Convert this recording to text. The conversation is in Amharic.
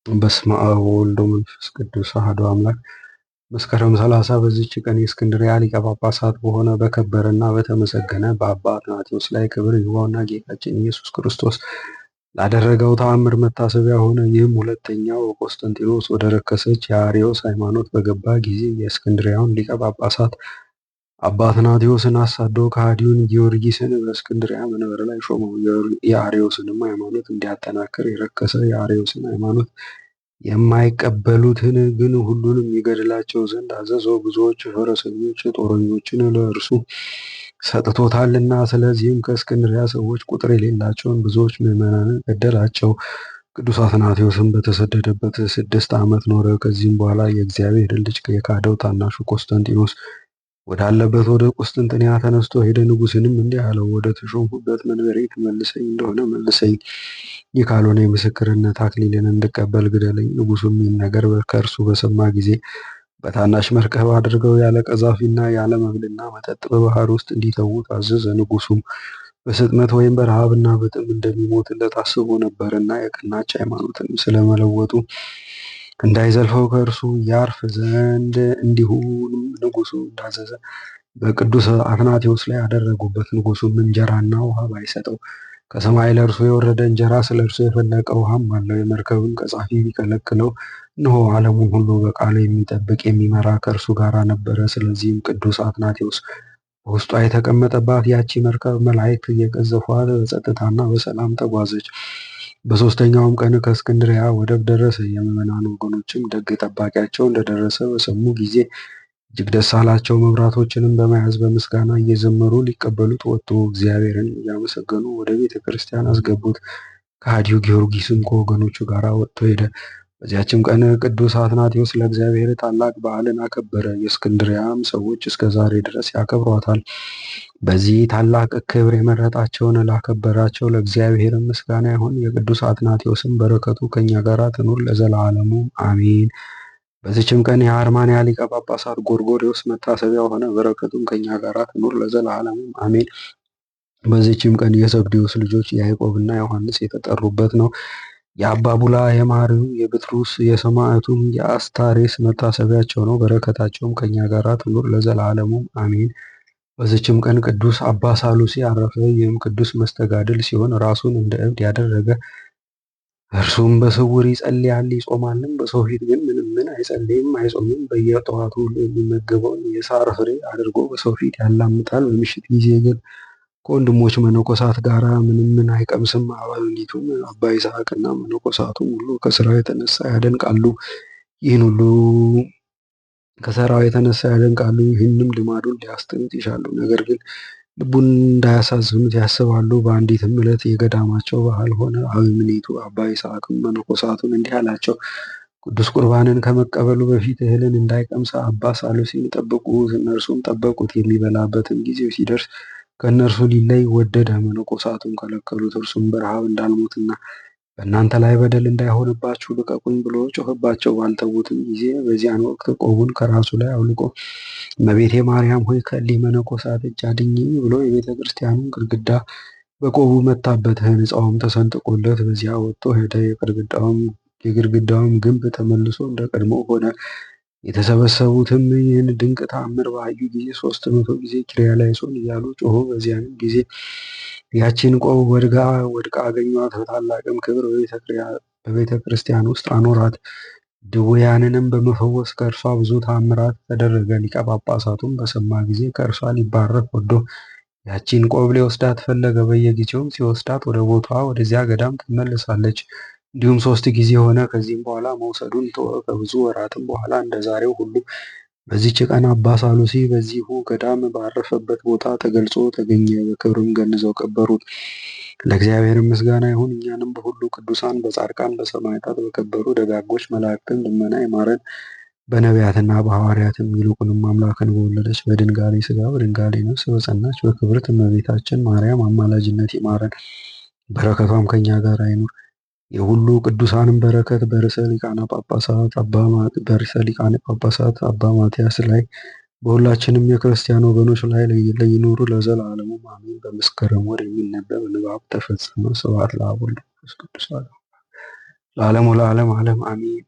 በስመ አብ ወወልድ ወመንፈስ ቅዱስ አሐዱ አምላክ። መስከረም 30 በዚች ቀን የእስክንድርያ ሊቀ ጳጳሳት በሆነ በከበረና በተመሰገነ በአባ አትናቴዎስ ላይ ክብር ይግባውና ጌታችን ኢየሱስ ክርስቶስ ላደረገው ተአምር መታሰቢያ ሆነ። ይህም ሁለተኛው ቆስጠንጢኖስ ወደ ረከሰች የአርዮስ ሃይማኖት በገባ ጊዜ የእስክንድርያውን ሊቀ ጳጳሳት አባ አትናቴዎስን አሳዶ ከሃዲውን ጊዮርጊስን በእስክንድርያ መንበር ላይ ሾመው። የአርዮስንም ሃይማኖት እንዲያጠናክር የረከሰ የአርዮስን ሃይማኖት የማይቀበሉትን ግን ሁሉንም ይገድላቸው ዘንድ አዘዘው። ብዙዎች ፈረሰኞች ጦረኞችን ለእርሱ ሰጥቶታልና። ስለዚህም ከእስክንድርያ ሰዎች ቁጥር የሌላቸውን ብዙዎች ምዕመናንን ገደላቸው። ቅዱስ አትናቴዎስም በተሰደደበት 6 ዓመት ኖረ። ከዚህም በኋላ የእግዚአብሔር ልጅ የካደው ታናሹ ቆስጠንጢኖስ ወዳለበት ወደ ቁስጥንጥንያ ተነስቶ ሄደ። ንጉሥንም እንዲህ አለው፣ ወደ ተሾምሁበት መንበሬ ትመልሰኝ እንደሆነ መልሰኝ፣ ይህ ካልሆነ የምስክርነት አክሊልን እንድቀበል ግደለኝ። ንጉሡም ይህን ነገር ከእርሱ በሰማ ጊዜ በታናሽ መርከብ አድርገው ያለ ቀዛፊና ያለ መብልና መጠጥ በባህር ውስጥ እንዲተዉት አዘዘ። ንጉሡም በስጥመት ወይም በረሃብና በጥም እንደሚሞትለት አስቦ ነበርና የቀናች ሃይማኖትን ስለመለወጡ እንዳይዘልፈው ከእርሱ ያርፍ ዘንድ እንዲሁም ንጉሡ እንዳዘዘ በቅዱስ አትናቴዎስ ላይ አደረጉበት። ንጉሡም እንጀራና ውሃ ባይሰጠው ከሰማይ ለእርሱ የወረደ እንጀራ ስለ እርሱ የፈለቀ ውሃም አለው። የመርከብን ቀዛፊ ቢከለክለው እነሆ ዓለሙን ሁሉ በቃሉ የሚጠብቅ የሚመራ ከእርሱ ጋር ነበረ። ስለዚህም ቅዱስ አትናቴዎስ በውስጧ የተቀመጠባት ያቺ መርከብ መላእክት እየቀዘፏት በጸጥታና በሰላም ተጓዘች። በሦስተኛውም ቀን ከእስክንድርያ ወደብ ደረሰ። የምዕመናን ወገኖችም ደግ ጠባቂያቸው እንደደረሰ በሰሙ ጊዜ እጅግ ደስ አላቸው። መብራቶችንም በመያዝ በምስጋና እየዘመሩ ሊቀበሉት ወጡ። እግዚአብሔርን እያመሰገኑ ወደ ቤተ ክርስቲያን አስገቡት። ከሃዲው ጊዮርጊስም ከወገኖቹ ጋር ወጥቶ ሄደ። በዚያችም ቀን ቅዱስ አትናቴዎስ ለእግዚአብሔር ታላቅ በዓልን አከበረ። የእስክንድርያም ሰዎች እስከ ዛሬ ድረስ ያከብሯታል። በዚህ ታላቅ ክብር የመረጣቸውን ላከበራቸው ለእግዚአብሔር ምስጋና ይሁን። የቅዱስ አትናቴዎስም በረከቱ ከኛ ጋር ትኑር ለዘላለሙ አሜን። በዚችም ቀን የአርማንያ ሊቀ ጳጳሳት ጎርጎርዮስ መታሰቢያ ሆነ። በረከቱም ከኛ ጋር ትኑር ለዘላለሙ አሜን። በዚችም ቀን የዘብዴዎስ ልጆች ያዕቆብና ዮሐንስ የተጠሩበት ነው። የአባቡላ፣ የማሪው፣ የብጥሩስ፣ የሰማዕቱም የአስታሬስ መታሰቢያቸው ነው። በረከታቸውም ከኛ ጋር ትኑር ለዘላለሙ አሜን። በዚችም ቀን ቅዱስ አባ ሳሉሲ አረፈ። ይህም ቅዱስ መስተጋድል ሲሆን ራሱን እንደ እብድ ያደረገ፣ እርሱም በስውር ይጸልያል ይጾማልም፣ በሰው ፊት ግን ምንም አይጸልይም አይጾምም። በየጠዋቱ ሁሉ የሚመገበውን የሳር ፍሬ አድርጎ በሰው ፊት ያላምጣል። በምሽት ጊዜ ግን ከወንድሞች መነኮሳት ጋር ምንም አይቀምስም። አበምኔቱም አባ ይስሐቅና መነኮሳቱም ሁሉ ከስራው የተነሳ ያደንቃሉ። ይህንም ልማዱን ሊያስጥሉት ይሻሉ፣ ነገር ግን ልቡን እንዳያሳዝኑት ያስባሉ። በአንዲትም ዕለት የገዳማቸው በዓል ሆነ። አበምኔቱ አባ ይስሐቅም መነኮሳቱን እንዲህ አላቸው፣ ቅዱስ ቁርባንን ከመቀበሉ በፊት እህልን እንዳይቀምስ አባ ሳሉሲን ጠብቁት። እነርሱም ጠበቁት። የሚበላበትም ጊዜው ሲደርስ ከእነርሱ ሊለይ ወደደ። መነኮሳቱም ከለከሉት። እርሱም በረሃብ እንዳልሞትና በእናንተ ላይ በደል እንዳይሆንባችሁ ልቀቁኝ ብሎ ጮኸባቸው። ባልተዉትም ጊዜ በዚያን ወቅት ቆቡን ከራሱ ላይ አውልቆ እመቤቴ ማርያም ሆይ ከእሊህ መነኮሳት እጅ አድኝኝ ብሎ የቤተ ክርስቲያኑን ግድግዳ በቆቡ መታበት። ሕንጻውም ተሰንጥቆለት በዚያ ወጥቶ ሄደ። የግድግዳውም ግንብ ተመልሶ እንደ ቀድሞ ሆነ። የተሰበሰቡትም ይህን ድንቅ ተአምር ባዩ ጊዜ 300 ጊዜ ኪርያላይሶን እያሉ ጮኹ። በዚያንም ጊዜ ያቺን ቆብ ወድቃ አገኟት። በታላቅም ክብር በቤተ ክርስቲያን ውስጥ አኖራት። ድውያንንም በመፈወስ ከእርሷ ብዙ ተአምራት ተደረገ። ሊቀ ጳጳሳቱም በሰማ ጊዜ ከእርሷ ሊባረክ ወዶ ያቺን ቆብ ሊወስዳት ፈለገ። በየጊዜውም ሲወስዳት ወደ ቦታዋ ወደዚያ ገዳም ትመለሳለች። እንዲሁም 3 ጊዜ ሆነ። ከዚህም በኋላ መውሰዱን ተወ። ከብዙ ወራትም በኋላ እንደ ዛሬው ሁሉ በዚች ቀን አባ ሳሉሲ በዚሁ ገዳም ባረፈበት ቦታ ተገልጾ ተገኘ። በክብርም ገንዘው ቀበሩት። ለእግዚአብሔር ምስጋና ይሁን። እኛንም በሁሉ ቅዱሳን፣ በጻድቃን፣ በሰማዕታት፣ በከበሩ ደጋጎች መላእክትን ልመና ይማረን። በነቢያትና በሐዋርያትም ይልቁንም አምላክን በወለደች በድንጋሌ ሥጋ በድንጋሌ ነፍስ በጸናች በክብርት እመቤታችን ማርያም አማላጅነት ይማረን። በረከቷም ከኛ ጋር አይኑር። የሁሉ ቅዱሳንም በረከት በርዕሰ ሊቃነ ጳጳሳት አባ ማትያስ ላይ በሁላችንም የክርስቲያን ወገኖች ላይ ይኑሩ ለዘላለሙ አሜን። በመስከረም ወር የሚነበብ ንባብ ተፈጸመ። ስብሐት ለአብ ወወልድ ወመንፈስ ቅዱስ። ለዓለሙ ለዓለም ዓለም አሚን።